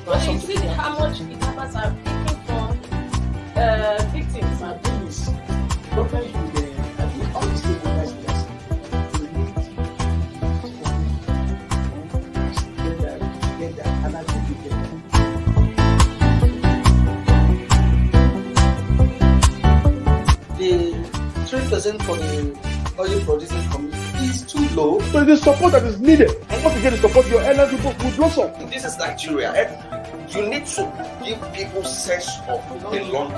But you see how much kidnappers are taking from victims. My thing is, government should always take organized leaders. Get that, and I think you get that. The 3% for the oil producing community is too low. So the support that is needed, and once you get the support, your energy will blossom. This is Nigeria. You need to give people sense of the long.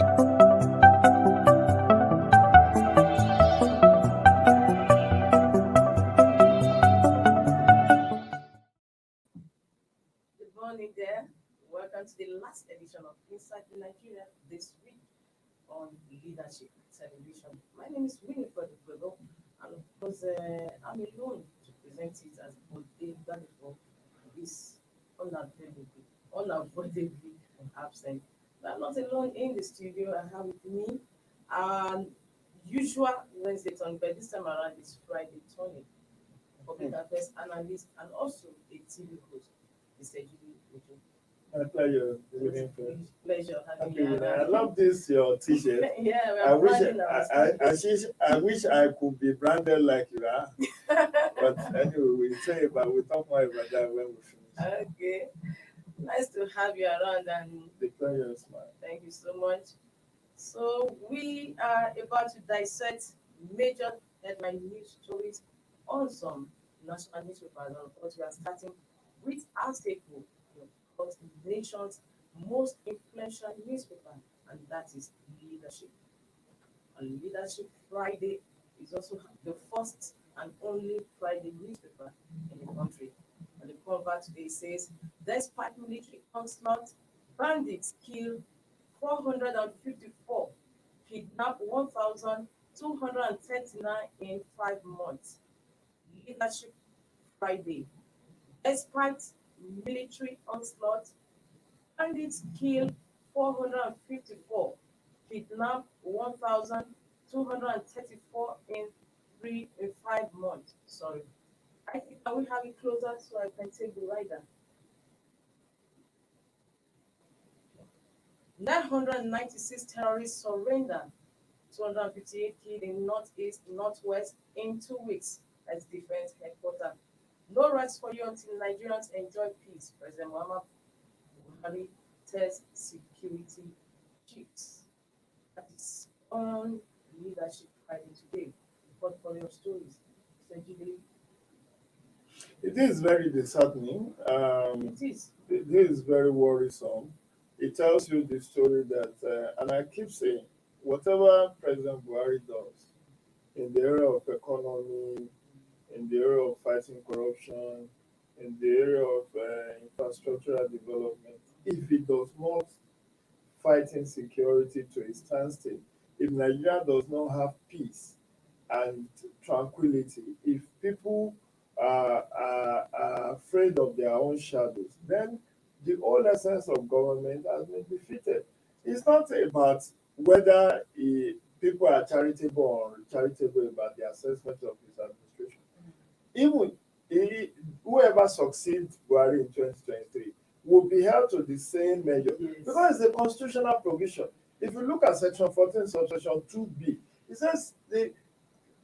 Good morning there. Welcome to the last edition of Inside Nigeria this week on Leadership Television. My name is Winifred Okwego, and of course, I'm alone to present it as Bode Danifo is unavoidably absent. I'm not alone in the studio. I have with me usual Wednesday Tony, but this time around it's Friday Tony, public affairs analyst, and also a TV host. My pleasure. Pleasure having you. I love this your t-shirt. Yeah, I wish I could be branded like you are. But anyway, we'll talk more about that when we finish. Okay. Nice to have you around, and the pleasure is mine. Thank you so much. So we are about to dissect major headline news stories on some national newspapers. Of course, we are starting with our staple, the nation's most influential newspaper, and that is Leadership. And Leadership Friday is also the first and only Friday newspaper in the country. And the cover today says, despite military onslaught, bandits kill 454, kidnap 1,239 in 5 months. Leadership Friday. Despite military onslaught, bandits kill 454, kidnap 1,234 in 5 months. Sorry. I think I will have it closer so I can take the rider. 996 terrorists surrender. 258 killed in northeast, northwest in 2 weeks as defense headquarters. No rest for you until Nigerians enjoy peace. President Muhammad Buhari tells security chiefs. That is on Leadership Friday today. Portfolio stories. It is very disheartening. It is. It is very worrisome. It tells you the story that, and I keep saying, whatever President Buhari does in the area of economy, in the area of fighting corruption, in the area of infrastructural development, if he does not fight insecurity to a standstill, if Nigeria does not have peace and tranquility, if people are afraid of their own shadows, then the whole essence of government has been defeated. It's not about whether people are charitable or uncharitable about the assessment of his administration. Even whoever succeeds Buhari in 2023 will be held to the same measure, because it's a constitutional provision. If you look at Section 14, Subsection 2B, it says the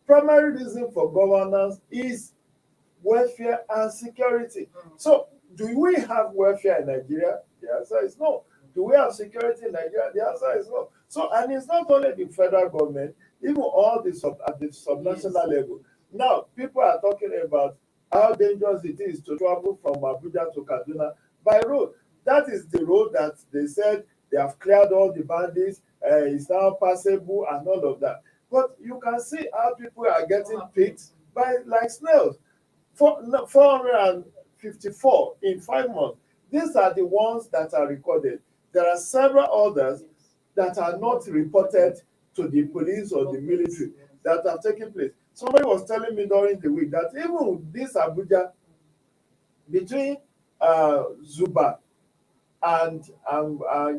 primary reason for governance is welfare and security. So, do we have welfare in Nigeria? The answer is no. Do we have security in Nigeria? The answer is no. So, and it's not only the federal government, even all the at the subnational level. Now, people are talking about how dangerous it is to travel from Abuja to Kaduna by road. That is the road that they said they have cleared all the bandits, it's now passable and all of that. But you can see how people are getting picked by like snails. 454 in 5 months. These are the ones that are recorded. There are several others that are not reported to the police or the military that have taken place. Somebody was telling me during the week that even this Abuja, between Zuba and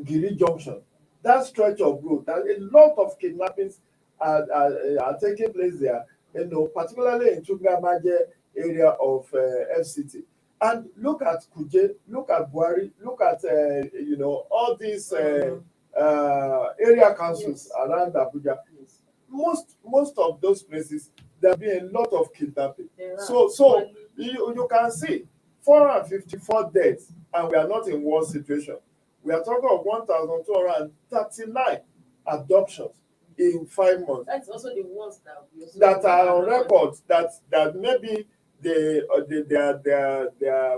Giri Junction, that stretch of road, that a lot of kidnappings are taking place there, particularly in Tugamaje area of FCT. And look at Kuje, look at Buhari, look at all these area councils Yes. around Abuja. Yes. Most of those places there have been a lot of kidnapping. There are So actually- you can see 454 deaths, and we are not in war situation. We are talking of 1,239 abductions in 5 months that's also the ones that we also that are on have record, that maybe their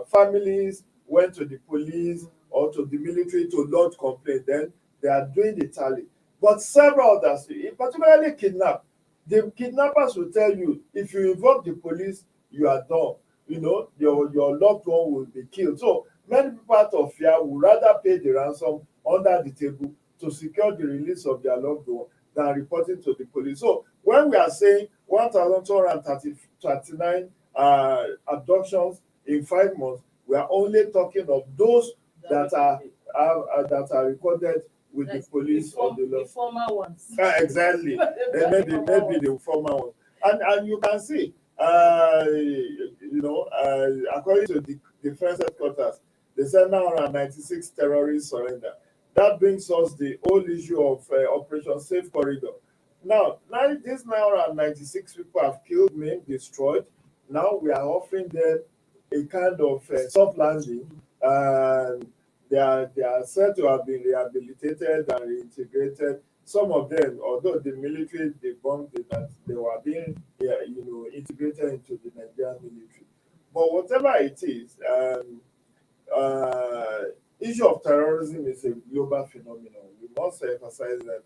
families went to the police or to the military to lodge complaint. Then they are doing the tally. But several others, particularly kidnap, the kidnappers will tell you if you involve the police, you are done. Your loved one will be killed. So many people out of fear would rather pay the ransom under the table to secure the release of their loved one than reporting to the police. So when we are saying 1,239 abductions in 5 months, we are only talking of those that are recorded with that's the police or the the law. former ones. Exactly. Maybe the former one. And you can see, according to the defense headquarters, they said 996 terrorists surrender. That brings us the whole issue of Operation Safe Corridor. Now, these 996 people have killed, maimed, destroyed. Now we are offering them a kind of soft landing, and they are said to have been rehabilitated and reintegrated. Some of them, although the military debunked it, that they were being integrated into the Nigerian military. But whatever it is, uh, issue of terrorism is a global phenomenon. We must emphasize that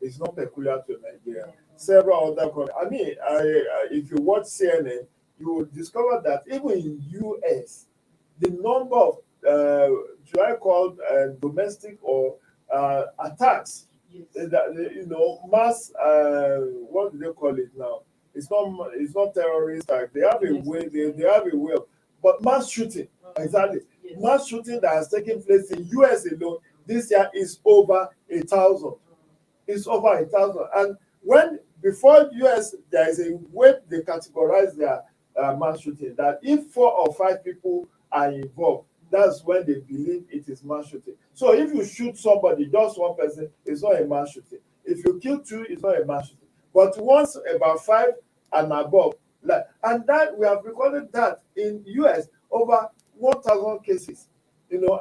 it's not peculiar to Nigeria. Several other countries. I mean, if you watch CNN, you will discover that even in US, the number of should I call domestic or attacks, Yes. mass what do they call it now? It's not terrorist attack. They have a way. They have a way of, but mass shooting. Exactly. Yes. Mass shooting that has taken place in US alone this year is over 1,000. It's over 1,000. And when before US, there is a way they categorize their mass shooting, that if 4 or 5 people are involved, that's when they believe it is mass shooting. So if you shoot somebody, just one person, it's not a mass shooting. If you kill 2, it's not a mass shooting. But once about 5 and above, and that we have recorded that in US over 1,000 cases.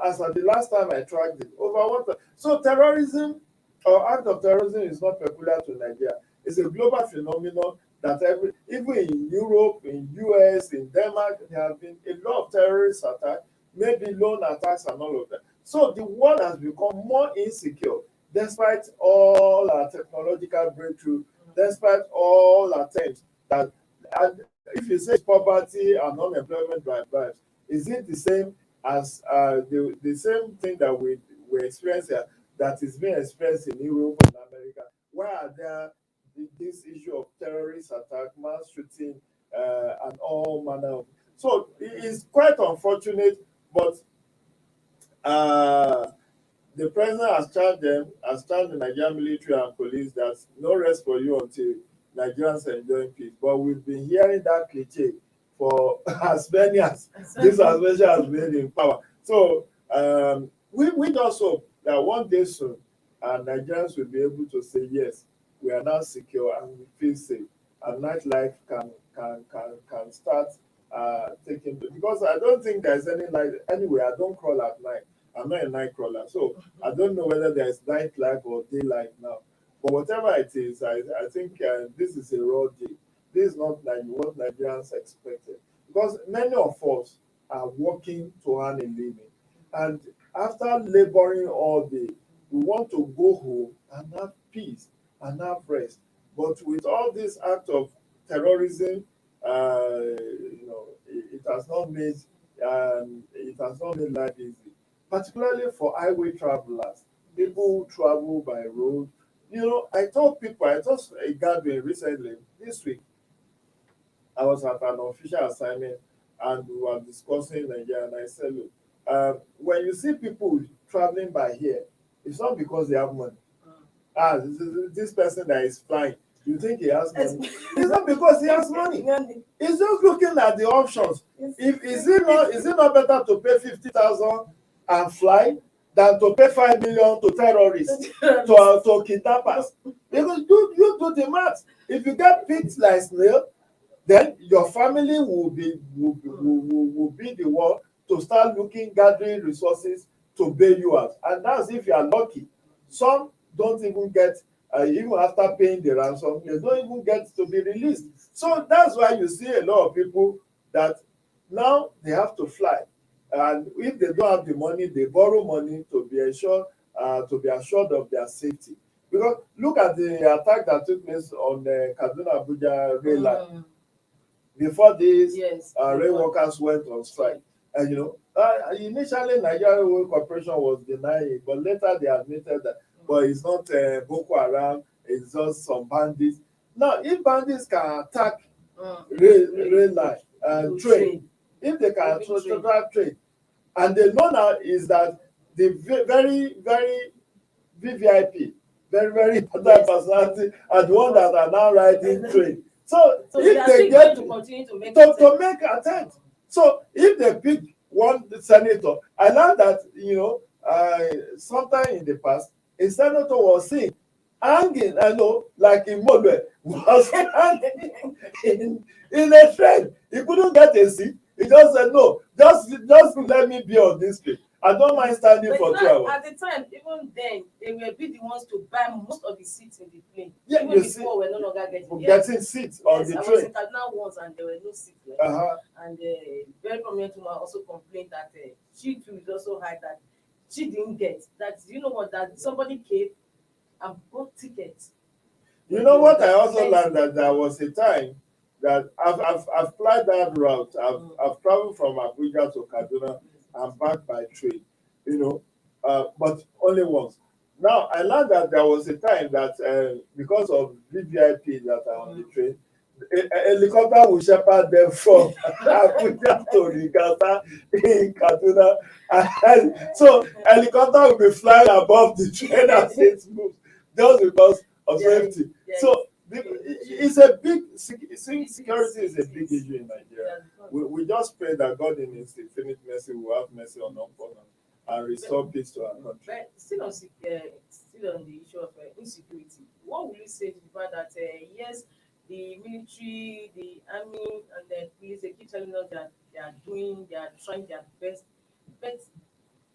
As at the last time I tracked it, over 1,000. So terrorism or act of terrorism is not peculiar to Nigeria. It's a global phenomenon that even in Europe, in US, in Denmark, there have been a lot of terrorist attacks, maybe lone attacks and all of that. So the world has become more insecure despite all our technological breakthrough, despite all attempts that, and if you say poverty and unemployment drives, is it the same as the same thing that we experience here that is being experienced in Europe and America? Why are there this issue of terrorist attack, mass shooting, and all manner of? So it is quite unfortunate, but the president has charged the Nigerian military and police that no rest for you until Nigerians enjoy peace. But we've been hearing that cliche for as many as this administration has been in power. So we just hope that one day soon, Nigerians will be able to say, yes, we are now secure and we feel safe, and nightlife can start taking, because I don't think there's any light anyway. I don't crawl at night. I'm not a night crawler, so I don't know whether there's nightlife or daylight now. But whatever it is, I think this is a raw deal. This is not like what Nigerians expected, because many of us are working to earn a living, and after laboring all day, we want to go home and have peace and have rest. But with all this act of terrorism, it has not made life easy, particularly for highway travelers, people who travel by road. I told a gathering recently this week. I was at an official assignment and we were discussing Nigeria, and I said, look, when you see people traveling by here, it's not because they have money. This person that is flying You think he has money? It's It's not because he has money. He's just looking at the options. If is it not better to pay 50,000 and fly than to pay 5 million to terrorists to kidnappers? Because you do the math. If you get picked like snail, then your family will be the one to start looking, gathering resources to bail you out, and that's if you are lucky. Some don't even get, even after paying the ransom, they don't even get to be released. So that's why you see a lot of people that now they have to fly, and if they don't have the money, they borrow money to be assured of their safety. Because look at the attack that took place on the Kaduna Abuja rail line before these Yes. rail workers went on strike. And initially Nigerian Railway Corporation was denying it, but later they admitted that, but it's not Boko Haram, it's just some bandits. Now, if bandits can attack rail line and train, if they can track train, and they know now is that the very, very VVIP, very, very important personality, are the one that are now riding train. So if they get to continue to make to make attempt. So if they pick one senator, I learned that sometime in the past, a senator was seen hanging, like in Molwe, was hanging in a train. He couldn't get a seat. He just said, no, just let me be on this train. I don't mind standing for 2 hours. At the time, even then, they will be the ones to buy most of the seats in the plane. Yeah, even before we're no longer getting seats on the train. I was in train. Kaduna once and there were no seats left. And very prominent woman also complained that she too is also high, that she didn't get. That that somebody came and bought tickets. You know what I also learned, that there was a time that I've applied that route. I've traveled from Abuja to Kaduna and back by train, but only once. Now I learned that there was a time that because of VVIP that are on the train, a helicopter will shepherd them from Abuja to Rigata in Kaduna, and so helicopter will be flying above the train as it moves, just because of safety. So it's a big security is a big issue in Nigeria. We just pray that God in His infinite mercy will have mercy on us and restore peace to our country. But still on the issue of insecurity, what will you say to the fact that yes, the military, the army, and the police, they keep telling us that they are trying their best, but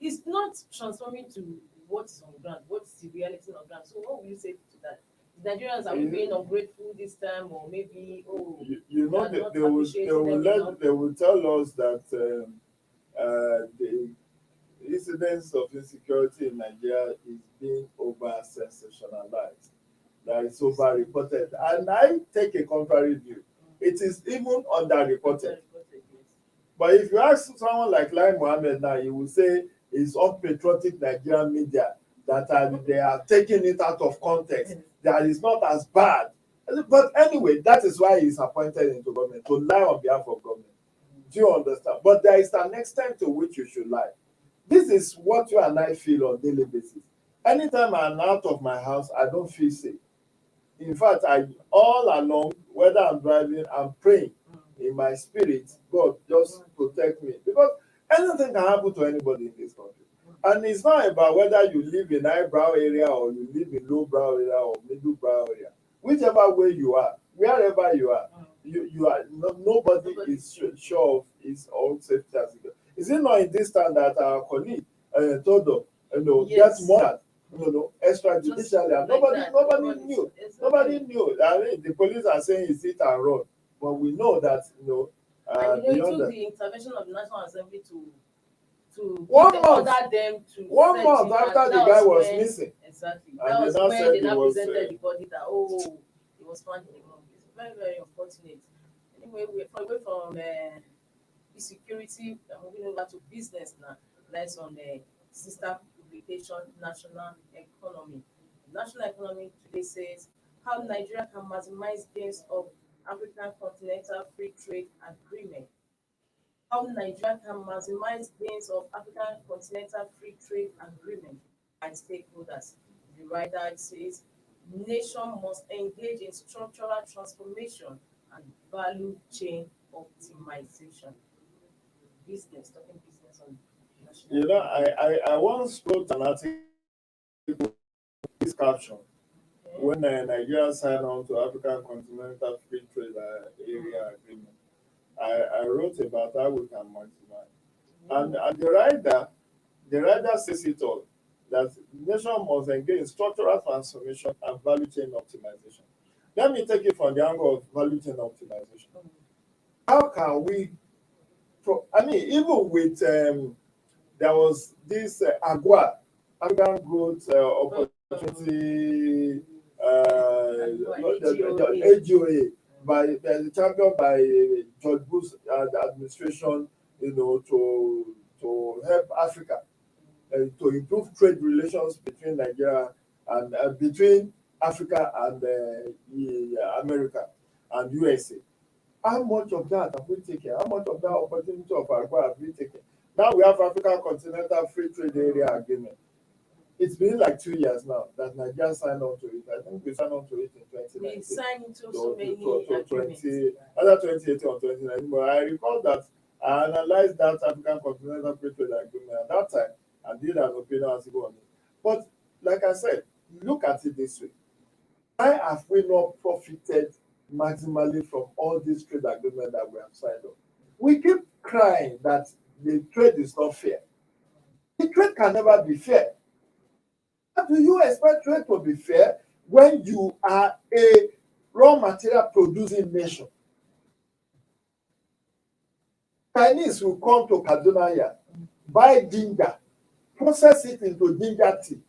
it's not transforming to what's on ground, what's the reality on ground. So what will you say to that? Nigerians, are we being ungrateful this time, or maybe they will tell us that the incidence of insecurity in Nigeria is being over sensationalized, that is over reported, and I take a contrary view. It is even underreported. But if you ask someone like Lai Mohammed now, he will say it's unpatriotic Nigerian media that they are taking it out of context, that is not as bad. But anyway, that is why he is appointed into government, to lie on behalf of government. Do you understand? But there is an extent to which you should lie. This is what you and I feel on daily basis. Anytime I'm out of my house, I don't feel safe. In fact, all along, whether I'm driving, I'm praying in my spirit, God, just protect me. Because anything can happen to anybody in this country. And it's not about whether you live in highbrow area or you live in lowbrow area or middlebrow area. Whichever way you are, wherever you are, nobody is sure of his own safety and security. Is it not in this time that our colleague told them, get more, extrajudicially, and nobody knew. Nobody knew. I mean, the police are saying it's hit and run, but we know that it took the intervention of the National Assembly to 1 month. order them to 1 month after the guy was missing. Exactly. And That was they now when said they he now was, presented the body that he was found in the wrong place. Very, very unfortunate. Anyway, we're away from insecurity, moving over to business now. That's on the sister publication, National Economy. National Economy today says how Nigeria can maximize gains of African Continental Free Trade Agreement. How Nigeria can maximize gains of African Continental Free Trade Agreement by stakeholders. The writer says nation must engage in structural transformation and value chain optimization. Business, talking business on national. You know, I once wrote an article with this caption when Nigeria signed on to African Continental Free Trade Area Agreement. I wrote about how we can maximize. And the writer says it all, that the nation must engage in structural transformation and value chain optimization. Let me take it from the angle of value chain optimization. How can we, even with, there was this AGWA, African Growth Opportunity, the AGOA, by the champion by George Bush administration, to help Africa to improve trade relations between Nigeria and between Africa and America and USA. How much of that have we taken? How much of that opportunity of AGWA have we taken? Now we have African Continental Free Trade Area Agreement. It's been like 2 years now that Nigeria signed on to it. I think we signed on to it in 2019. We signed into so many agreements. Either 2018 or 2019. But I recall that I analyzed that African Continental Free Trade Agreement at that time and did an opinion article on it. But like I said, look at it this way. Why have we not profited maximally from all these trade agreements that we have signed on? We keep crying that the trade is not fair. The trade can never be fair. How do you expect trade to be fair when you are a raw material producing nation? Chinese will come to Kaduna here, buy ginger, process it into ginger tea.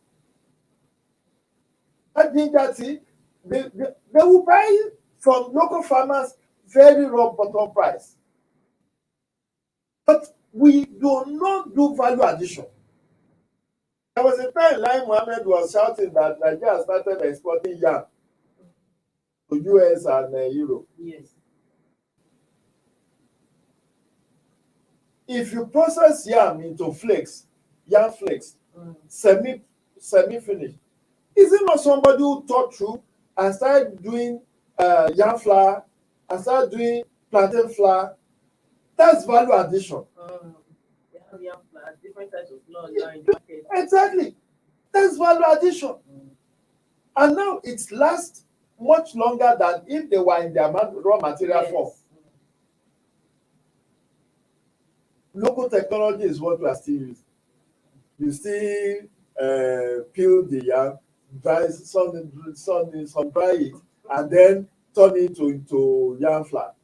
That ginger tea, they will buy it from local farmers very rough bottom price. But we do not do value addition. There was a time Lai Mohammed was shouting that Nigeria started exporting yam to US and Europe. Yes. If you process yam into flakes, yam flakes, semi-finished, is it not somebody who thought through and started doing yam flour and started doing plantain flour? That's value addition. Yam flour, different types of flour are in the market. Exactly. That's value addition. And now it lasts much longer than if they were in their raw material form. Local technology is what we are still using. You still peel the yam, sun dry it, and then turn it into yam flour.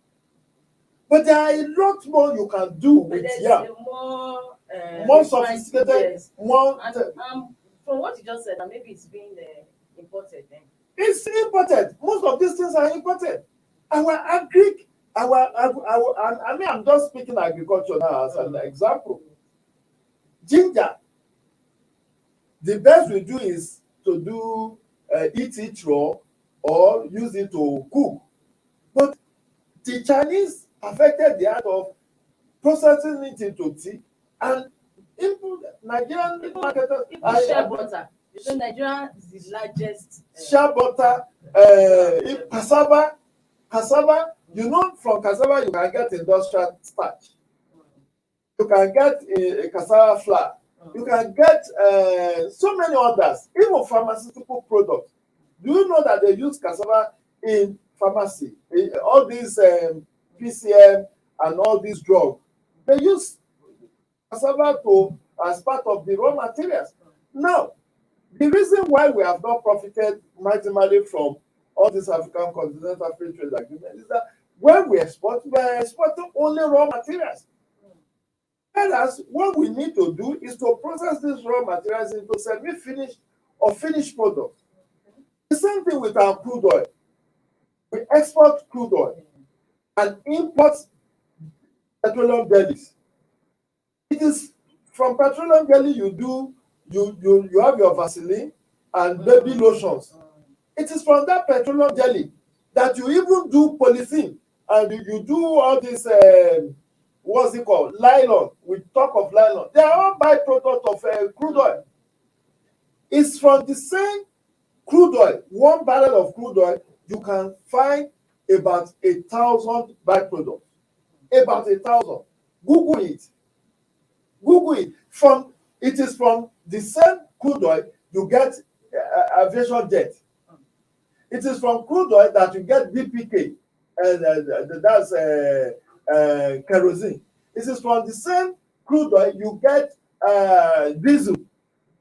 But there are a lot more you can do with yam. More sophisticated, yes. more. From what you just said, and maybe it's being imported then. It's imported. Most of these things are imported. I mean, I'm just speaking agriculture now as an example. Ginger. The best we do is to do eat it raw or use it to cook. But the Chinese perfected the art of processing it into tea and Nigerian marketers. Shea butter. You know, Nigeria is the largest. Shea butter, cassava. You know, from cassava you can get industrial starch. You can get a cassava flour. You can get so many others, even pharmaceutical products. Do you know that they use cassava in pharmacy? All these PCM and all these drugs, they use cassava as part of the raw materials. Now, the reason why we have not profited maximally from all these African Continental Free Trade Agreements is that when we are exporting only raw materials. Whereas what we need to do is to process these raw materials into semi-finished or finished products. The same thing with our crude oil. We export crude oil and import petroleum jellies. It is from petroleum jelly you have your Vaseline and baby lotions. It is from that petroleum jelly that you even do polythene and you do all this what's it called? Nylon. We talk of nylon. They are all byproduct of crude oil. It's from the same crude oil, 1 barrel of crude oil, you can find about 1,000 byproducts. About 1,000. Google it. Google it. It is from the same crude oil you get aviation jet. It is from crude oil that you get BPK, and that's kerosene. It is from the same crude oil you get diesel.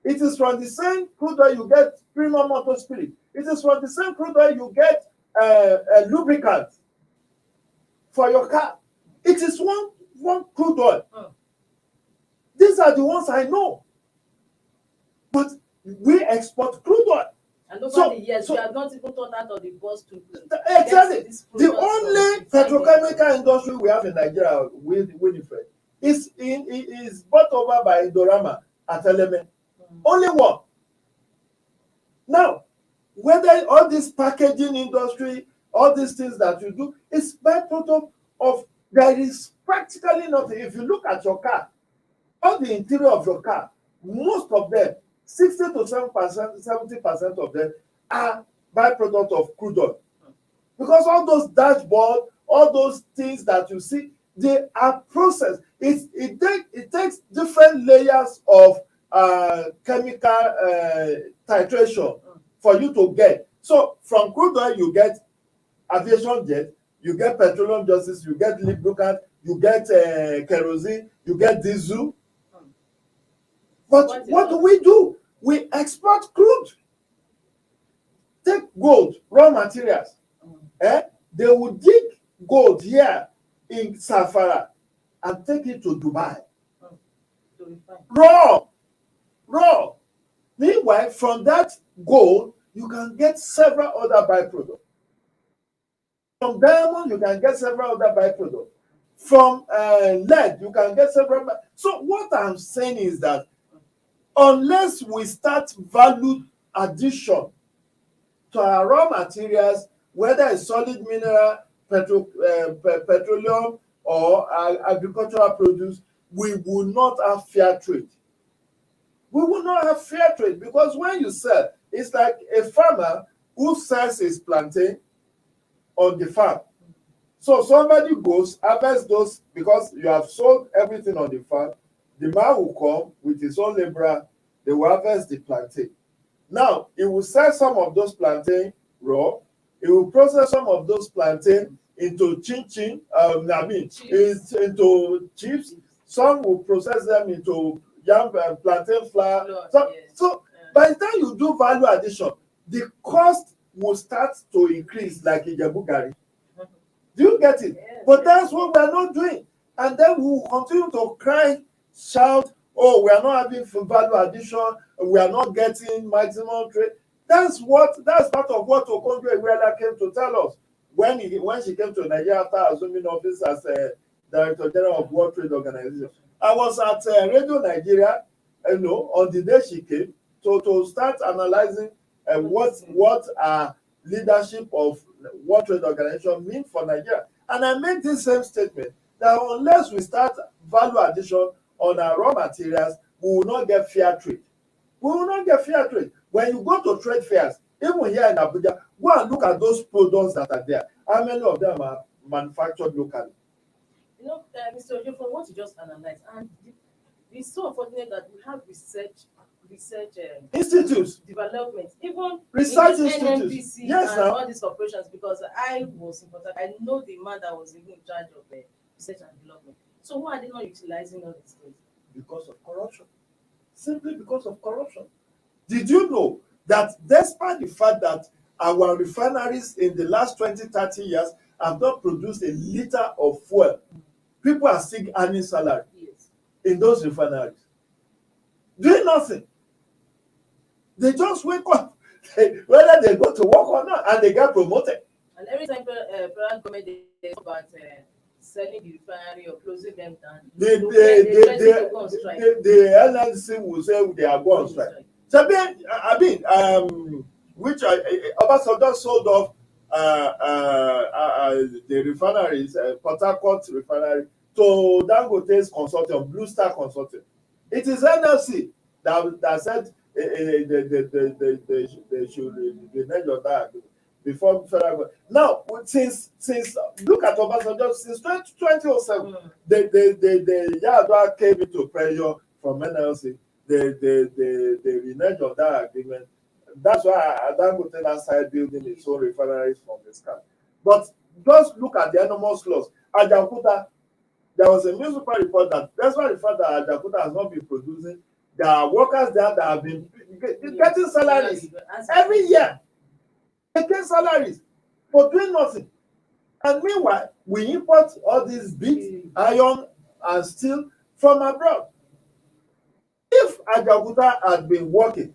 It is from the same crude oil you get premium motor spirit. It is from the same crude oil you get lubricant for your car. It is one crude oil. These are the ones I know. But we export crude oil. And over the years, we have not even thought out of the boss to exactly. The only petrochemical industry we have in Nigeria, with Winifred, is bought over by Indorama at Eleme. Only one. Now, whether all this packaging industry, all these things that you do, is byproduct of, there is practically nothing. If you look at your car, all the interior of your car, most of them, 60 to 70% of them are byproduct of crude oil. Because all those dashboard, all those things that you see, they are processed. It takes different layers of chemical titration for you to get. So from crude oil, you get aviation jet, you get petroleum gases, you get lubricant, you get kerosene, you get diesel. But what do? We export crude. Take gold, raw materials. They will dig gold here in Safara and take it to Dubai. Raw. Meanwhile, from that gold, you can get several other byproducts. From diamond, you can get several other byproducts. From lead, you can get several. So what I'm saying is that unless we start value addition to our raw materials, whether it's solid mineral, petroleum, or agricultural produce, we will not have fair trade. We will not have fair trade, because when you sell, it's like a farmer who sells his plantain on the farm. So somebody goes, harvests those, because you have sold everything on the farm. The man will come with his own laborer, they will harvest the plantain. Now, he will sell some of those plantain raw, he will process some of those plantain into into chips. Some will process them into yam and plantain flour. So by the time you do value addition, the cost will start to increase like Ijebu Gari. Do you get it? Yes, but that's what we are not doing. And then we will continue to cry, shout, oh, we are not having value addition, we are not getting maximum trade. That's part of what Okonjo-Iweala came to tell us when she came to Nigeria after assuming office as Director General of World Trade Organization. I was at Radio Nigeria, on the day she came to start analyzing what leadership of World Trade Organization mean for Nigeria. And I made this same statement that unless we start value addition on our raw materials, we will not get fair trade. We will not get fair trade. When you go to trade fairs, even here in Abuja, go and look at those products that are there. How many of them are manufactured locally? Mr. Ojo, from what you just analyzed, and it's so unfortunate that we have research institutes, development, even research in institutes. NNPC Yes, and sir. all these corporations, because I was important. I know the man that was even in charge of research and development. So why are they not utilizing all these things? Because of corruption. Simply because of corruption. Did you know that despite the fact that our refineries in the last 20-30 years have not produced a liter of fuel, people are still earning salary in those refineries, doing nothing? They just wake up, whether they go to work or not, and they get promoted. And every time government is about selling the refinery or closing them down, The NLC will say they are going on strike. So which Obasanjo sold off the refineries, Port Harcourt refinery, to Dangote's consortium, Blue Star Consortium. It is NLC that said they should renege on that before federal government. Now, since look at Obasanjo, since 2007, the Yadua came into pressure from NLC. They renege on that agreement. That's why Dangote now started building its own refineries from the scratch. But just look at the enormous loss. Ajaokuta, there was a newspaper report that despite the fact that Ajaokuta has not been producing, there are workers there that have been getting salaries every year. They get salaries for doing nothing. And meanwhile, we import all these bits, iron and steel from abroad. If Ajaokuta had been working,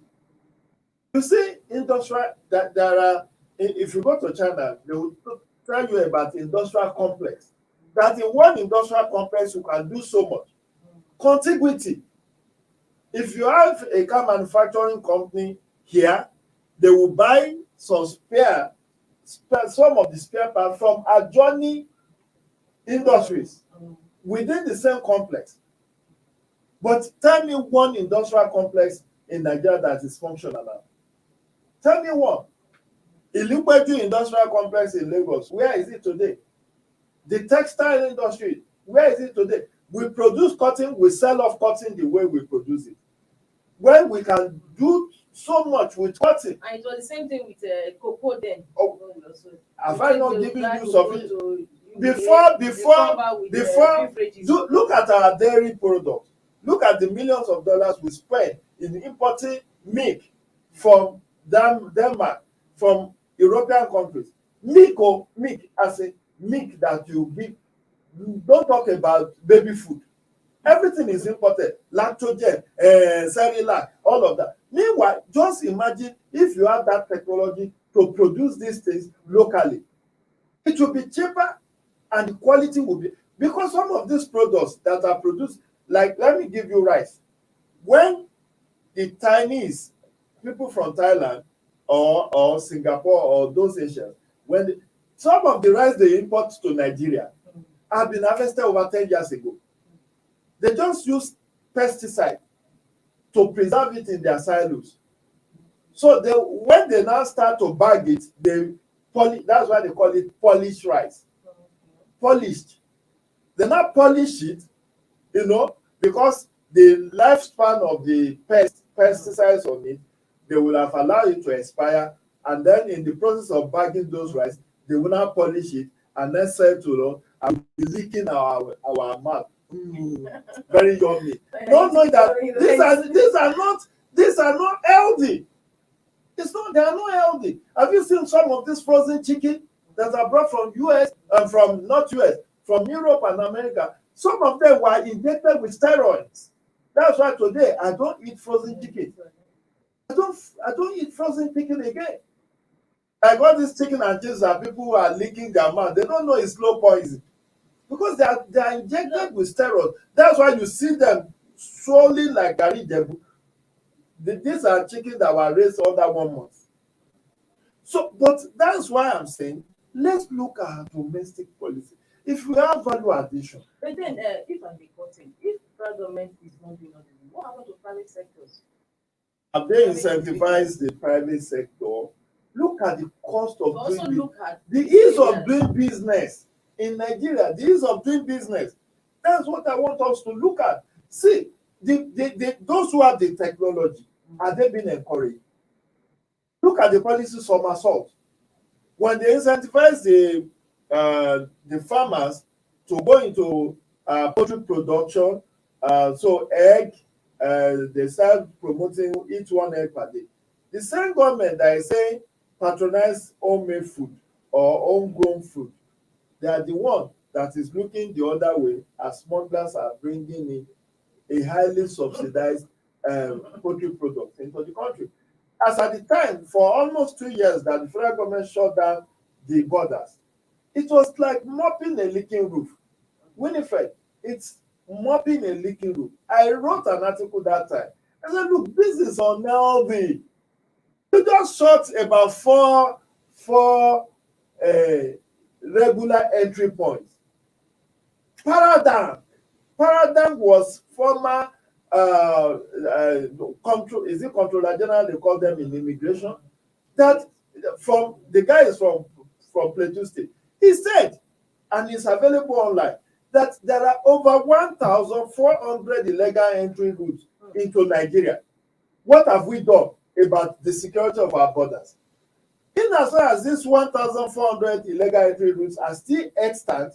you see, industrial that there are. If you go to China, they will tell you about industrial complex. That in one industrial complex you can do so much. Contiguity. If you have a car manufacturing company here, they will buy some some of the spare parts from adjoining industries within the same complex. But tell me one industrial complex in Nigeria that is functional now. Tell me one. Ilupeju Industrial Complex in Lagos, where is it today? The textile industry, where is it today? We produce cotton, we sell off cotton the way we produce it. When we can do so much with cotton. And it was the same thing with cocoa then. Oh, have I not given you sufficient? Look at our dairy products. Look at the millions of dollars we spend in importing milk from Denmark, from European countries. Milk, as a milk that you give. Don't talk about baby food. Everything is imported. Lactogen, Cerelac, all of that. Meanwhile, just imagine if you have that technology to produce these things locally. It will be cheaper and the quality will be, because some of these products that are produced, like, let me give you rice. When the Chinese people from Thailand or Singapore or those Asians, some of the rice they import to Nigeria have been harvested over 10 years ago. They just use pesticide to preserve it in their silos. So when they now start to bag it, that's why they call it polished rice. Polished. They now polish it, because the lifespan of the pesticides on it, they will have allowed it to expire, and then in the process of bagging those rice, they will now polish it and then sell to and be licking our mouth. Very yummy. Don't know that these are not healthy. They are not healthy. Have you seen some of this frozen chicken that are brought from US and from Europe and America? Some of them were injected with steroids. That's why today I don't eat frozen chicken. I don't eat frozen chicken again. I got this chicken and cheese that people who are licking their mouth. They don't know it's slow poison because they are injected with steroids. That's why you see them swollen like Gary Jebu. These are chickens that were raised under 1 month. So, but that's why I'm saying let's look at domestic policy. If we have value addition. But then, if I'm reporting, if federal government is not doing nothing, what happened to private sectors? Have they incentivized the private sector? Look at the cost of doing the ease of doing business in Nigeria. The ease of doing business. That's what I want us to look at. See, those who have the technology, are they being encouraged? Look at the policy somersault. When they incentivize the farmers to go into poultry production, so egg, they start promoting each one egg per day. The same government that is saying patronize homemade food or homegrown food, they are the one that is looking the other way as smugglers are bringing in a highly subsidized poultry product into the country. As at the time, for almost 2 years that the federal government shut down the borders, it was like mopping a leaking roof. Winifred, it's mopping a leaking roof. I wrote an article that time. I said, look, this is unhealthy. You just shot about four regular entry points. Paradigm was former control, is it controller general they call them in immigration, that from the guy is from Plateau State. He said, and it's available online, that there are over 1,400 illegal entry routes into Nigeria. What have we done about the security of our borders? In as far as these 1,400 illegal entry routes are still extant,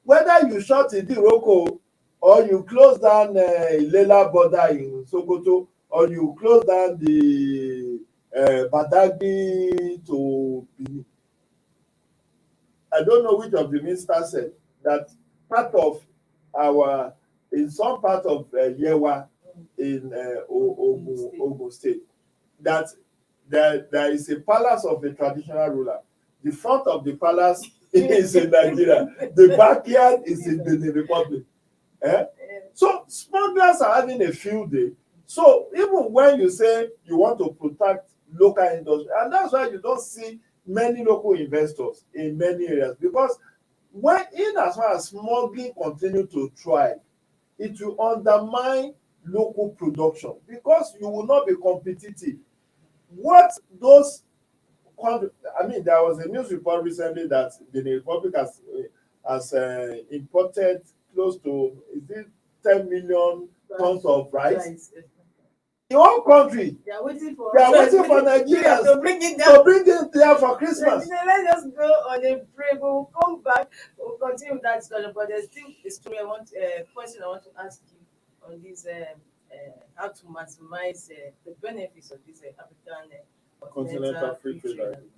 whether you shut Idiroko or you close down Ilela border in Sokoto, or you close down the Badagry to Benin. I don't know which of the ministers said that part of our, in some part of Yewa in Ogun State, that there is a palace of a traditional ruler. The front of the palace is in Nigeria. The backyard is in the Republic. So smugglers are having a field day. So even when you say you want to protect local industry, and that's why you don't see many local investors in many areas, because when in as far as smuggling continue to thrive, it will undermine local production because you will not be competitive. What those, I mean, there was a news report recently that the Republic has imported close to, is it 10 million tons of rice? The whole country, They are waiting for Nigerians to bring it down. to bring it there for Christmas. Let's just go on a break. We'll come back. We'll continue with that story. But there's still a story question I want to ask you on this how to maximize the benefits of this African Continental free trade agreement.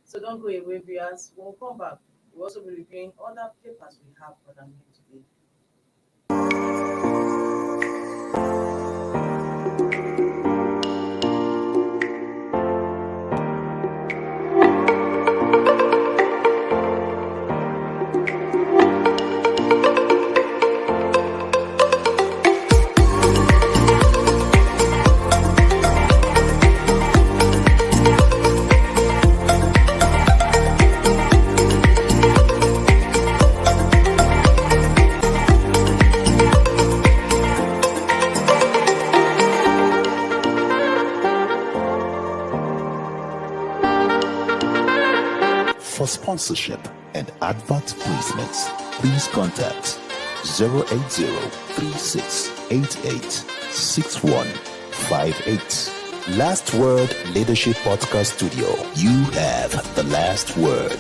So don't go away, viewers. We'll come back. We'll also be reviewing other papers we have on our menu today. For sponsorship and advert placements, please contact 080-3688-6158. Last Word Leadership Podcast Studio. You have the last word.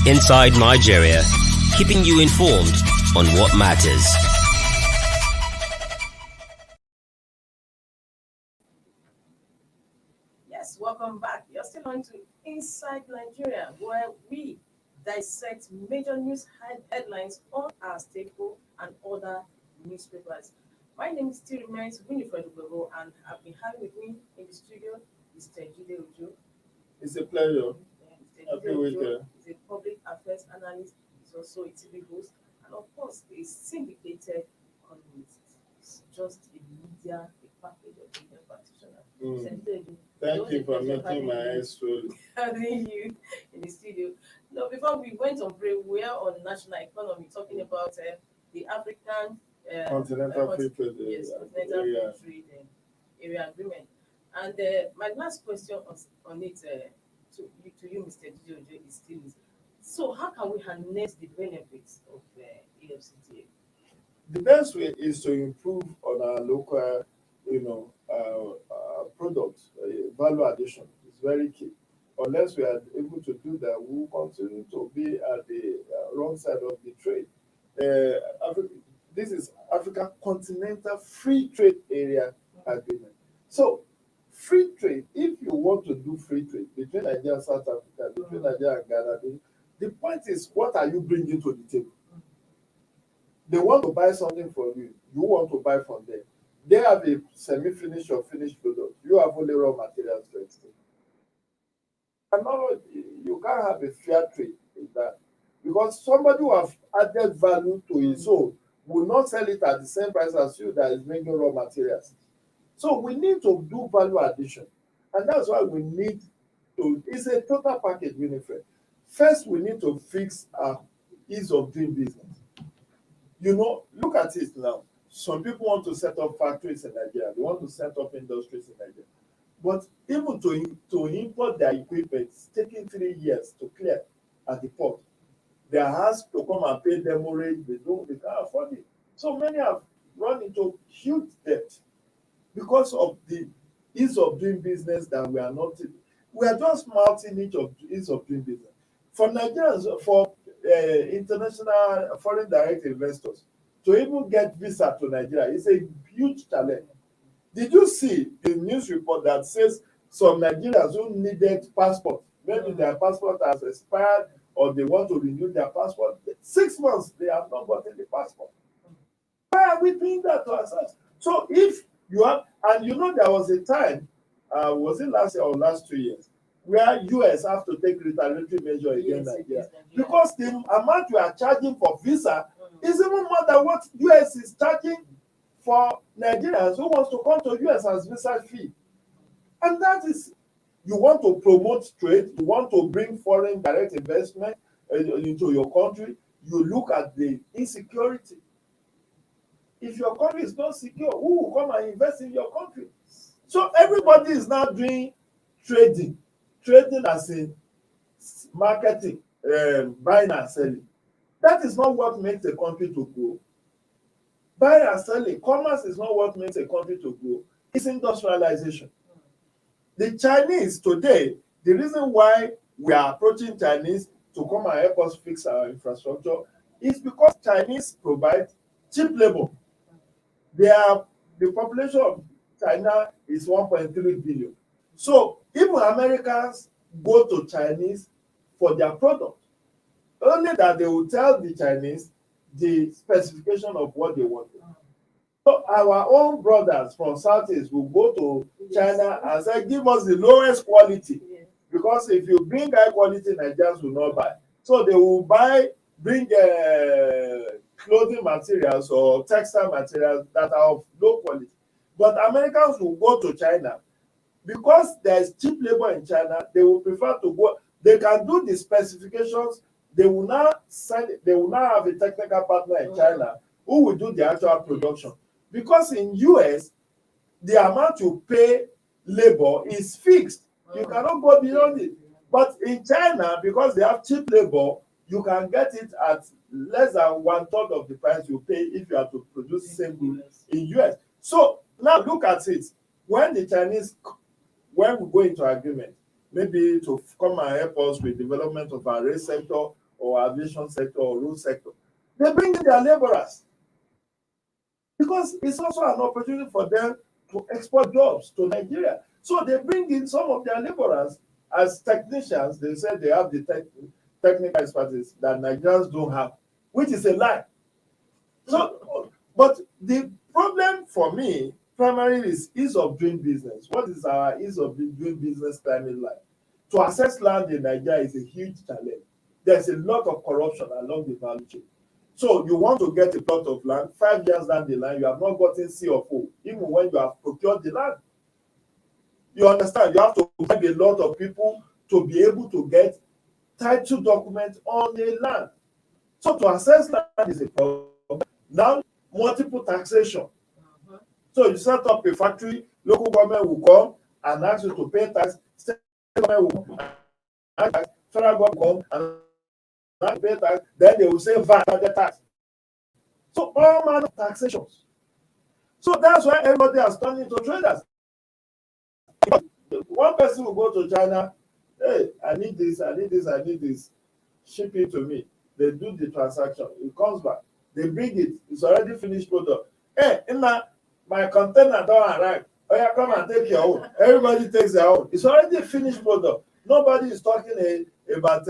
Inside Nigeria, keeping you informed on what matters. Yes, welcome back. You're still on to Inside Nigeria, where we dissect major news headlines on our staple and other newspapers. My name still remains Winifred Ubebo, and I've been having with me in the studio Mr. Jide Ojo. It's a pleasure. Happy weekend. He's a public affairs analyst. He's also a TV host, and of course, a syndicated columnist. He's just a media, a package of media practitioner. Thank you for making my eyes swollen. Having you in the studio. No, before we went on break, we are on national economy talking about the African Continental free trade Continental free trade area agreement. And my last question on it to you, Mr. Jojo, is still So how can we harness the benefits of EFCTA? The best way is to improve on our local, products. Value addition is very key. Unless we are able to do that, we will continue to be at the wrong side of the trade. This is Africa Continental Free Trade Area Agreement. So, free trade, if you want to do free trade between Nigeria and South Africa, between Nigeria and Ghana, the point is, what are you bringing to the table? They want to buy something from you. You want to buy from them. They have a semi-finished or finished product. You have only raw materials to extend. And now you can't have a fair trade in that. Because somebody who has added value to his own will not sell it at the same price as you that is making raw materials. So we need to do value addition. And that's why we need to, it's a total package, Winifred. First, we need to fix our ease of doing business. Look at it now. Some people want to set up factories in Nigeria. They want to set up industries in Nigeria. But even to import their equipment, it's taking 3 years to clear at the port. They has to come and pay demurrage. They can't afford it. So many have run into huge debt because of the ease of doing business that we are not. We are just mounting ease of doing business. For Nigerians, for international foreign direct investors, to even get visa to Nigeria is a huge challenge. Did you see the news report that says some Nigerians who needed passport, maybe their passport has expired or they want to renew their passport, 6 months they have not gotten the passport? Why are we doing that to ourselves? So if you have, and there was a time, was it last year or last 2 years, where US have to take retaliatory measure against Nigeria because the amount we are charging for visa is even more than what US is charging for Nigerians who wants to come to US as visa fee. And that is, you want to promote trade, you want to bring foreign direct investment into your country, you look at the insecurity. If your country is not secure, who will come and invest in your country? So everybody is now doing trading as in marketing, buying and selling. That is not what makes a country to grow. Buying and selling, commerce is not what makes a country to grow. It's industrialization. The Chinese today, the reason why we are approaching Chinese to come and help us fix our infrastructure is because Chinese provide cheap labor. The population of China is 1.3 billion. So even Americans go to Chinese for their product. Only that they will tell the Chinese the specification of what they want. So our own brothers from Southeast will go to China and say, give us the lowest quality. Because if you bring high quality, Nigerians will not buy. So they will bring clothing materials or textile materials that are of low quality. But Americans will go to China because there is cheap labor in China. They will prefer to go. They can do the specifications. They will now have a technical partner in China who will do the actual production. Because in US, the amount you pay labor is fixed. You cannot go beyond it. But in China, because they have cheap labor, you can get it at less than 1/3 of the price you pay if you have to produce the same good in US. So now look at it. When we go into agreement, maybe to come and help us with development of our rail sector or aviation sector or road sector, they bring in their laborers. Because it's also an opportunity for them to export jobs to Nigeria. So they bring in some of their laborers as technicians. They say they have the technical expertise that Nigerians don't have, which is a lie. So, but the problem for me primarily is ease of doing business. What is our ease of doing business climate like? To access land in Nigeria is a huge challenge. There's a lot of corruption along the value chain. So you want to get a plot of land, 5 years down the line, you have not gotten C of O, even when you have procured the land. You understand? You have to beg a lot of people to be able to get title documents on the land. So to access land is a problem. Now, multiple taxation. So you set up a factory, local government will come and ask you to pay tax, state government will come and tax, federal government will come and not pay tax, then they will say VAT the tax. So all manner of taxations. So that's why everybody has turned into traders. One person will go to China, hey, I need this, I need this, I need this. Ship it to me. They do the transaction. It comes back. They bring it. It's already finished product. Hey, my container don't arrive. Oh yeah, come and take your own. Everybody takes their own. It's already a finished product. Nobody is talking about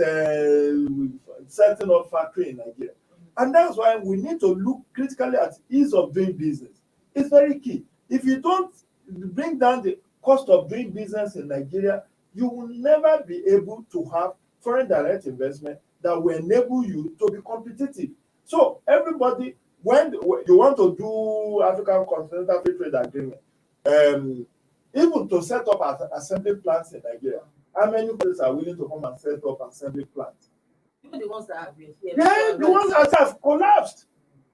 setting up factory in Nigeria. And that's why we need to look critically at ease of doing business. It's very key. If you don't bring down the cost of doing business in Nigeria, you will never be able to have foreign direct investment that will enable you to be competitive. So everybody, when you want to do African Continental Free Trade Agreement, even to set up assembly plants in Nigeria, how many places are willing to come and set up assembly plants? Even the ones that have been here. Yeah, the ones that have collapsed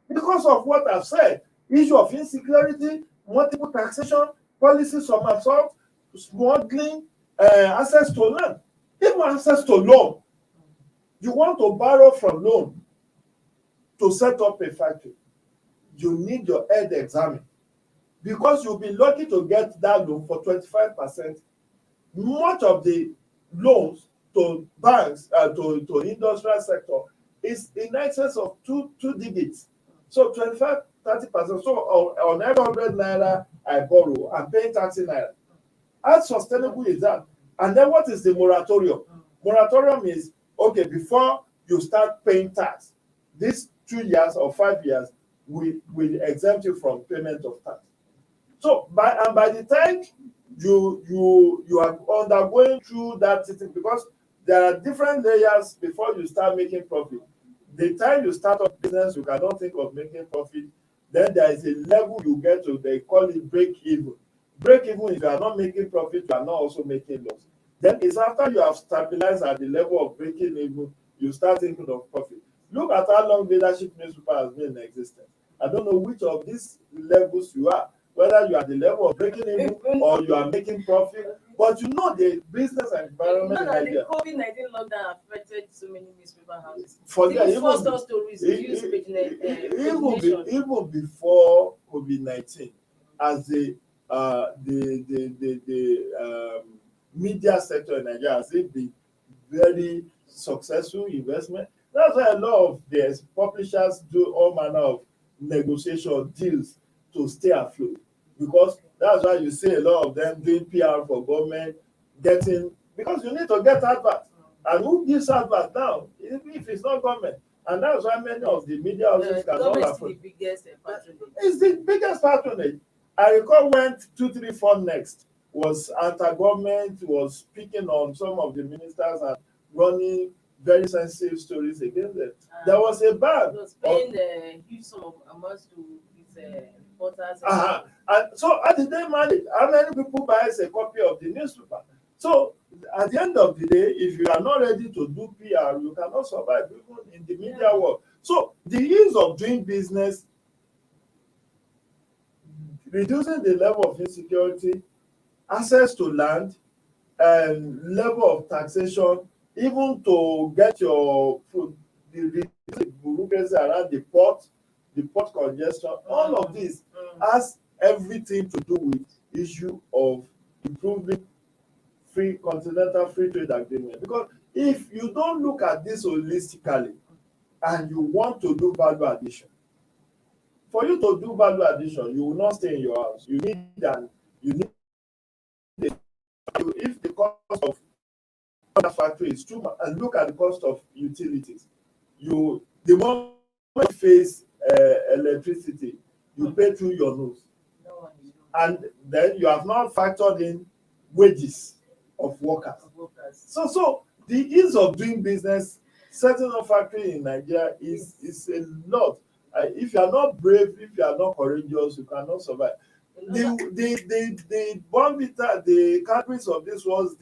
because of what I've said. Issue of insecurity, multiple taxation, policies from assault, smuggling, access to land, even access to loan. You want to borrow from loan to set up a factory, you need your head examined because you'll be lucky to get that loan for 25%. Much of the loans to banks, to industrial sector is in excess of two digits. So 25-30%. So on every 100 naira I borrow, I'm paying 30 naira. How sustainable is that? And then what is the moratorium? Moratorium is, okay, before you start paying tax, these 2 years or 5 years will exempt you from payment of tax. So by the time you are undergoing through that system, because there are different layers before you start making profit. The time you start up business, you cannot think of making profit. Then there is a level you get to, they call it break even. Break even, if you are not making profit, you are not also making loss. Then it's after you have stabilized at the level of breaking even, you start thinking of profit. Look at how long leadership newspaper has been in existence. I don't know which of these levels you are, whether you are at the level of breaking even or you are making profit. But you know the business environment in Nigeria. The COVID-19 lockdown affected so many newspaper houses. It forced us to reduce even before COVID-19, as the media sector in Nigeria has been very successful investment. That's why a lot of the publishers do all manner of negotiation deals to stay afloat, because that's why you see a lot of them doing PR for government, because you need to get advert. And who gives advert now if it's not government? And that's why many of the media houses cannot afford. It's the biggest patronage. I recall when 234 Next was anti-government, was speaking on some of the ministers and running very sensitive stories against them. There was a ban. It was paying a huge sum of amounts to his reporters. And so how did they manage? How many people buys a copy of the newspaper? So at the end of the day, if you are not ready to do PR, you cannot survive even in the media world. So the ease of doing business, reducing the level of insecurity, access to land, and level of taxation, even to get your food, the bureaucracy around the port congestion, all of this has everything to do with issue of improving continental free trade agreement. Because if you don't look at this holistically and you want to do value addition, for you to do value addition, you will not stay in your house. If the cost of the factory is too much, and look at the cost of utilities, the moment you face electricity, you pay through your nose, and then you have not factored in wages of workers. So the ease of doing business, setting up factory in Nigeria is a lot. If you are not brave, if you are not courageous, you cannot survive. The Bonvita, the countries of this was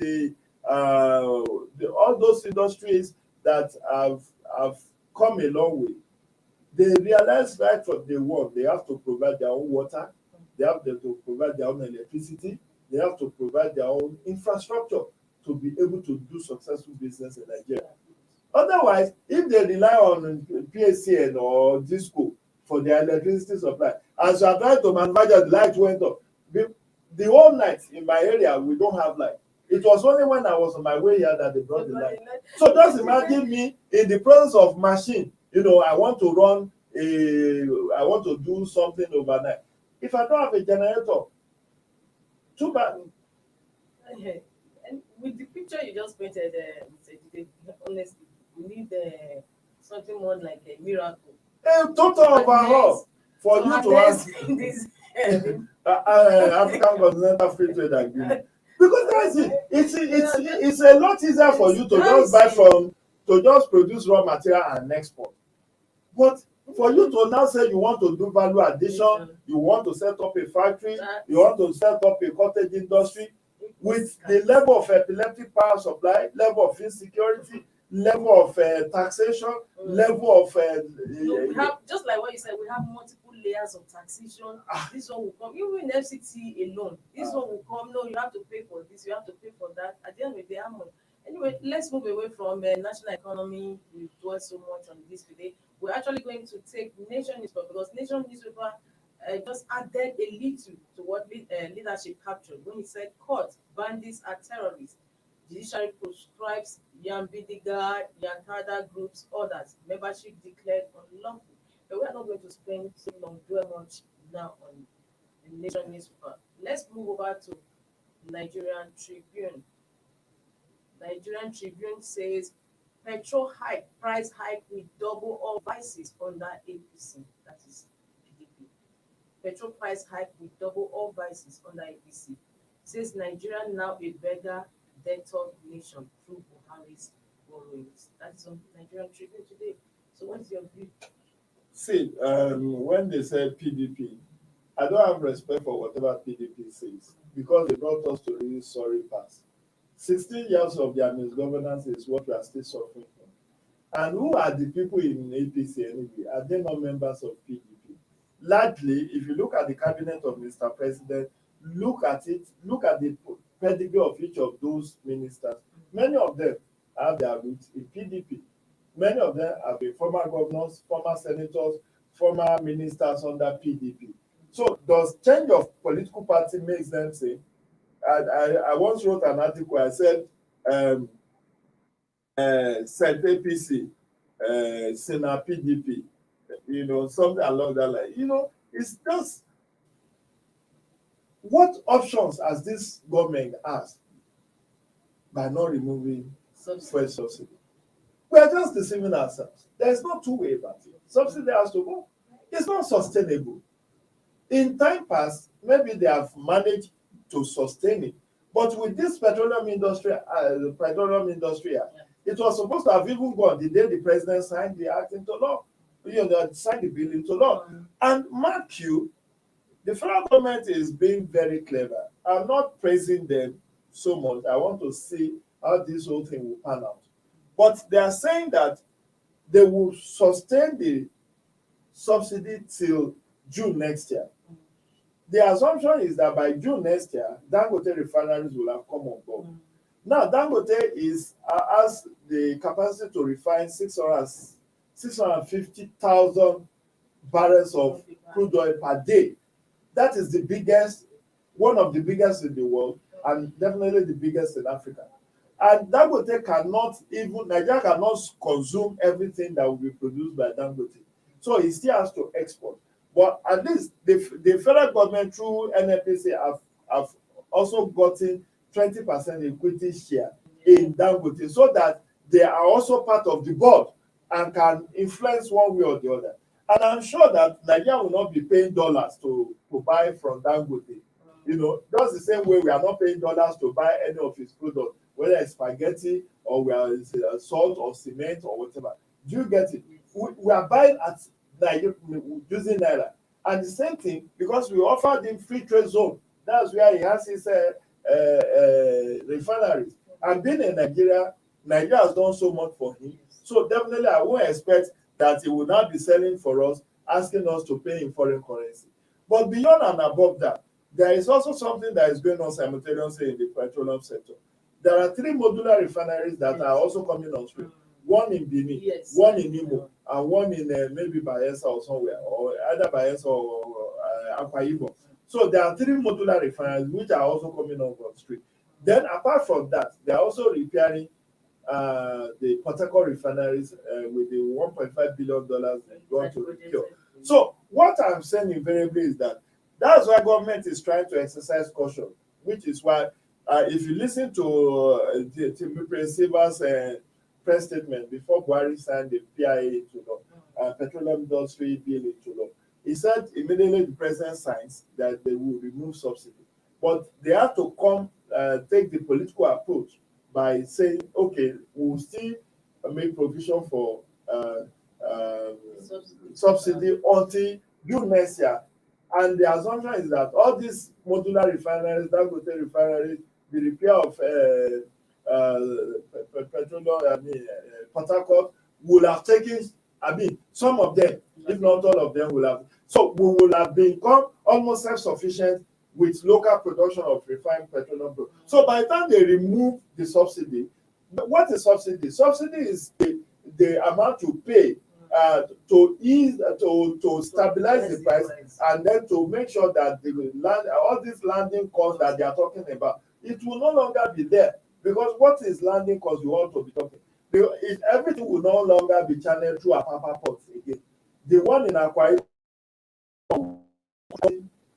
all those industries that have come a long way. They realize right from day one they have to provide their own water, they have to provide their own electricity, they have to provide their own infrastructure to be able to do successful business in Nigeria. Otherwise, if they rely on PSCN or Disco for their electricity supply, as you are trying to manufacture, the light went up. The whole night in my area, we don't have light. It was only when I was on my way here that they brought the light. So just imagine me in the presence of machine. I want to I want to do something overnight. If I don't have a generator, too bad. And with the picture you just painted, honestly, we need something more like a miracle. A total overhaul for you to have this. African Continental Free Trade Agreement. Because that's it. It's a lot easier for you to just buy to just produce raw material and export. But for you to now say you want to do value addition, you want to set up a factory, you want to set up a cottage industry with the level of epileptic power supply, level of insecurity, level of taxation, level of we have, just like what you said, we have multiple layers of taxation. This one will come, even in FCT alone, this one will come, no, you have to pay for this, you have to pay for that. At the end of the day, anyway, let's move away from national economy. We've dwelt so much on this today. We're actually going to take Nation newspaper, because Nation newspaper just added a little to what leadership captured when he said, court, bandits are terrorists. Judiciary proscribes Yambidiga, Yankada groups, others. Membership declared unlawful. But we are not going to spend so long, dwell much now on the Nation newspaper. Let's move over to Nigerian Tribune. Nigerian Tribune says petrol price hike will double all vices under APC. That is PDP. Petrol price hike will double all vices under APC. Says Nigeria now a beggar debtor nation through Buhari's borrowings. That's on Nigerian Tribune today. So what's your view? See, when they said PDP, I don't have respect for whatever PDP says, because they brought us to really sorry past. 16 years of their misgovernance is what we are still suffering from. And who are the people in APC anyway? Are they not members of PDP? Largely, if you look at the cabinet of Mr. President, look at the pedigree of each of those ministers. Many of them have their roots in PDP. Many of them have been former governors, former senators, former ministers under PDP. So does change of political party makes them say? I once wrote an article. I said, Saint APC, Senate PDP, something along that line. It's just, what options has this government has by not removing fuel subsidy? We are just deceiving ourselves. There's no two way about it. Subsidy has to go. It's not sustainable. In time past, maybe they have managed to sustain it, but with this petroleum industry, it was supposed to have even gone the day the president signed the act into law. Signed the bill into law. And mark you, the federal government is being very clever. I'm not praising them so much. I want to see how this whole thing will pan out. But they are saying that they will sustain the subsidy till June next year. The assumption is that by June next year, Dangote refineries will have come on board. Now, Dangote has the capacity to refine 650,000 barrels of crude oil per day. That is the biggest, one of the biggest in the world, and definitely the biggest in Africa. And Dangote Nigeria cannot consume everything that will be produced by Dangote. So he still has to export. But at least the federal government through NNPC have also gotten 20% equity share in Dangote, so that they are also part of the board and can influence one way or the other. And I'm sure that Nigeria will not be paying dollars to buy from Dangote. Just the same way we are not paying dollars to buy any of his products, whether it's spaghetti or salt or cement or whatever. Do you get it? We are buying at using Naira. And the same thing, because we offered him free trade zone. That's where he has his refineries. And being in Nigeria has done so much for him. So definitely I won't expect that he will not be selling for us, asking us to pay in foreign currency. But beyond and above that, there is also something that is going on simultaneously in the petroleum sector. There are 3 modular refineries that are also coming on stream. one in Benin, Yes. one in Imo, and one in maybe Bayelsa or somewhere, or either Bayelsa or Akwa Ibom. So there are 3 modular refineries which are also coming up on street. Then apart from that, they are also repairing the Port Harcourt refineries with the $1.5 billion they want to repair. So what I'm saying invariably is that's why government is trying to exercise caution, which is why if you listen to Timothy Silva's press statement before Buhari signed the PIA into law, petroleum industry bill into law, he said immediately the president signs that they will remove subsidy. But they have to come take the political approach by saying, okay, we'll still make provision for subsidy until June next year. And the assumption is that all these modular refineries, Dangote refineries, the repair of petroleum, Port Harcourt, will have taken, some of them, if not all of them, will have. So we will have become almost self-sufficient with local production of refined petroleum. So by the time they remove the subsidy, what is subsidy? Subsidy is the amount you pay to ease to stabilize the price, and then to make sure that the land, all these landing costs that they are talking about, it will no longer be there. Because what is landing cost you want to be talking? Everything will no longer be channeled through Apapa ports again. The one in Akwa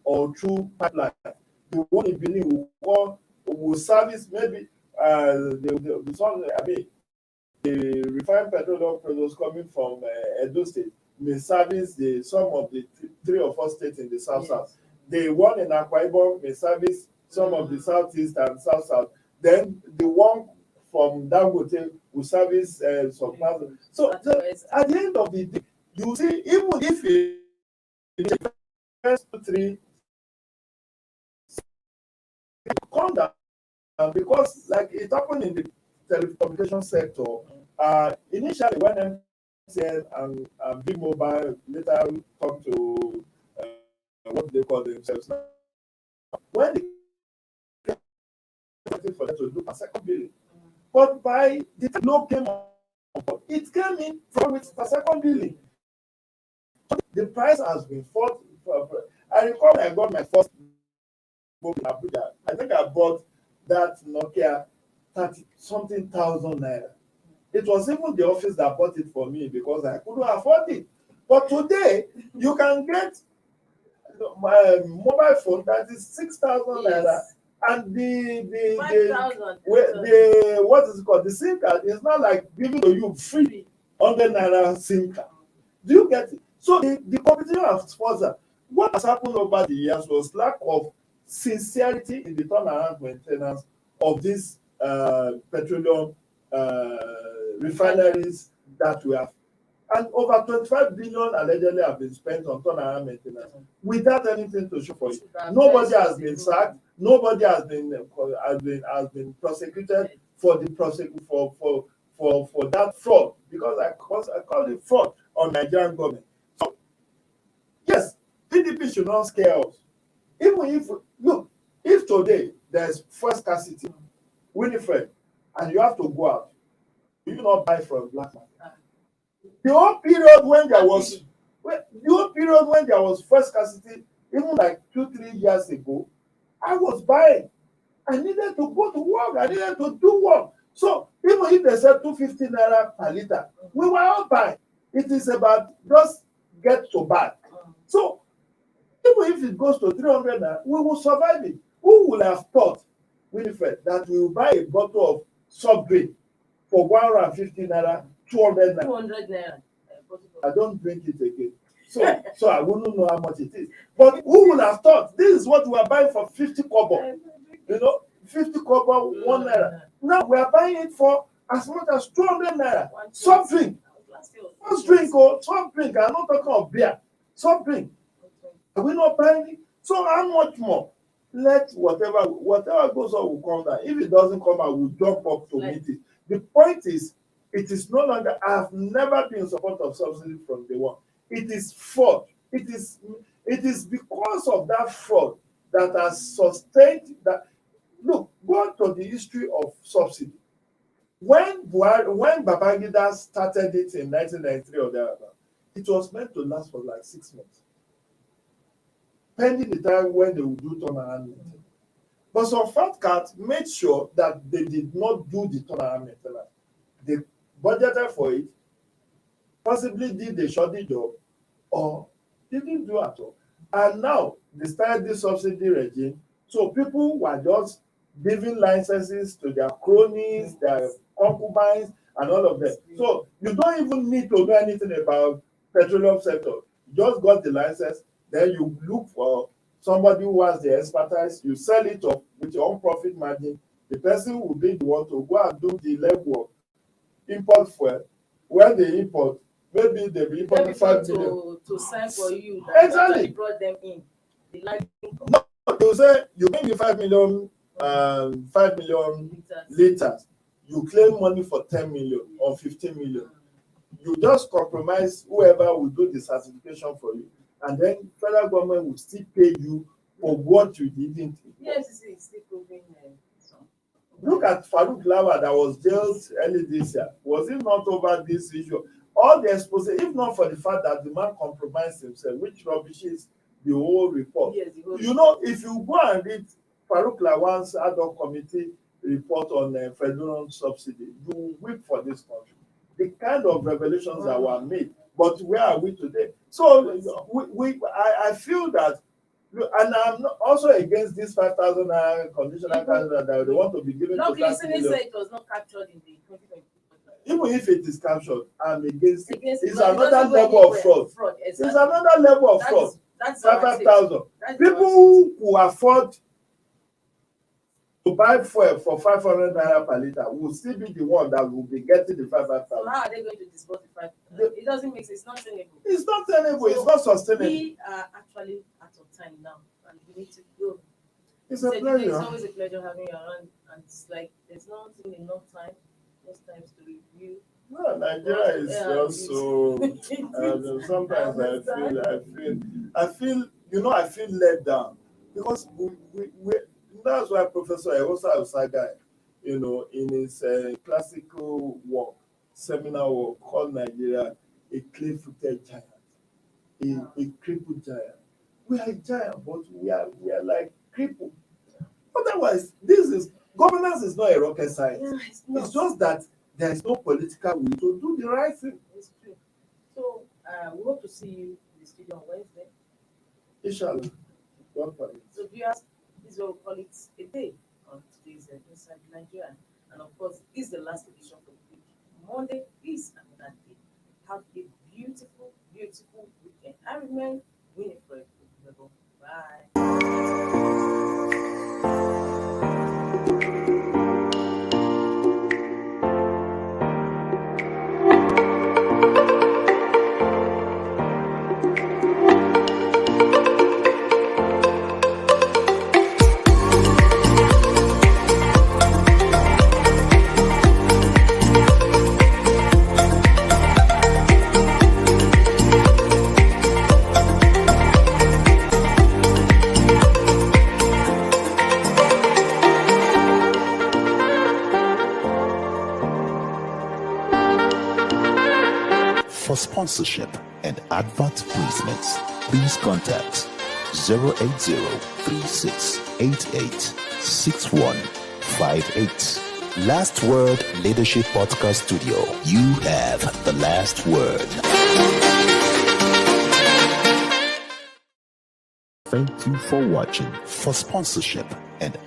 or through pipeline. The one in Benin will service maybe the refined petroleum products coming from Edo State may service some of the 3 or 4 states in the south. The one in Akwa Ibom may service some of the southeast and south. Then the one from Dangote will service some parts. So at the end of the day, you see, even if it first 3 come down, because like it happened in the telecommunication sector, initially when MTN and Big Mobile later come to what they call themselves now, when they came for them to do a second billing, but by the time law came on, it came in from with a second billing. The price has been fought. I recall I got my first book in Abuja. I think I bought that Nokia 30-something thousand naira. It was even the office that bought it for me because I couldn't afford it. But today, you can get my mobile phone that is 6,000 naira, and the 5,000. what is it called? The SIM card is not like giving to you free 100 naira SIM card. Do you get it? So the competition has further. What has happened over the years was lack of sincerity in the turnaround maintenance of these petroleum refineries that we have. And over 25 billion allegedly have been spent on turnaround maintenance without anything to show for it. Nobody has been sacked. Nobody has been prosecuted for that fraud, because I call it fraud on Nigerian government. So yes, PDP should not scare us. Even if today there's fuel scarcity, Winifred, and you have to go out, you not buy from black market. The whole period when there was fuel scarcity, even like 2-3 years ago, I was buying. I needed to go to work. I needed to do work. So even if they said 250 naira per liter, we were all buying. It is about just get to buy. So even if it goes to 300 naira, we will survive it. Who would have thought, Winifred, that we will buy a bottle of soft drink for 150 naira, 200 naira? 200 naira. I don't drink it again. So I wouldn't know how much it is. But who would have thought this is what we are buying for 50 kobo? 50 kobo, 1 naira. Now we are buying it for as much as 200 naira. Soft drink. Soft drink. I'm not talking of beer. Soft drink. Are we not buying it? So how much more? Let whatever goes on will come down. If it doesn't come out, we'll jump up to meet it. The point is, it is no longer. I have never been in support of subsidy from day one. It is fraud. It is because of that fraud that has sustained that. Look, go to the history of subsidy. When Babangida started it in 1993 or thereabout, it was meant to last for like 6 months, pending the time when they would do turnaround maintenance. But some fat cats made sure that they did not do the turnaround maintenance. They budgeted for it, possibly did a shoddy job, or didn't do at all. And now they started this subsidy regime, so people were just giving licenses to their cronies, their concubines, and all of that. So you don't even need to know anything about petroleum sector. You just got the license, then you look for somebody who has the expertise, you sell it off with your own profit margin. The person will be the one to go and do the legwork, import fuel. When they import, maybe they will import 5 million. To sign for you. That Exactly. brought them in. The line They will say you bring me 5 million liters. You claim money for 10 million or 15 million. You just compromise whoever will do the certification for you, and then federal government will still pay you for what you didn't. Yes, it's still proving some. Look at Farouk Lawal that was jailed early this year. Was it not over this issue? All the expose, if not for the fact that the man compromised himself, which rubbishes the whole report. Yes, You know, if you go and read Farouk Lawal's ad hoc committee report on federal subsidy, you will weep for this country. The kind of revelations that were made, but where are we today? So I feel that, and I'm not also against this 5,000 conditional candidate that they want to be given. No, to please, it was not captured in the 2020. Even if it is captured, I'm against it. It's No, another level of fraud. Exactly. It's another level of fraud. That's 5,000. People who afford to buy fuel for 500 naira per liter will still be the one that will be getting the 5,000. So how are they going to disburse the 5,000? It doesn't make sense. It's not tenable. It's not tenable. It's not sustainable. We are actually out of time now, and we need to go. It's a pleasure. It's always a pleasure having you around, and it's like there's not enough time. Most times to review. No, Nigeria is just so. Sometimes I feel let down because we that's why Professor Ewosa Osaga, in his classical work, seminal work called Nigeria, a clay-footed giant, a crippled giant. We are a giant, but we are like crippled. Otherwise, governance is not a rocket science. Yeah, it's just that there is no political will to do the right thing. It's true. So we hope to see you in the studio on Wednesday. Inshallah. God for it. So viewers, this will call it a day on today's Inside Nigeria. And of course, this is the last edition for the week. Monday is another day. Have a beautiful, beautiful weekend. I remain Winifred. Bye. For sponsorship and advert placements, please contact 080-3688-6158. Last Word Leadership Podcast Studio. You have the last word. Thank you for watching. For sponsorship and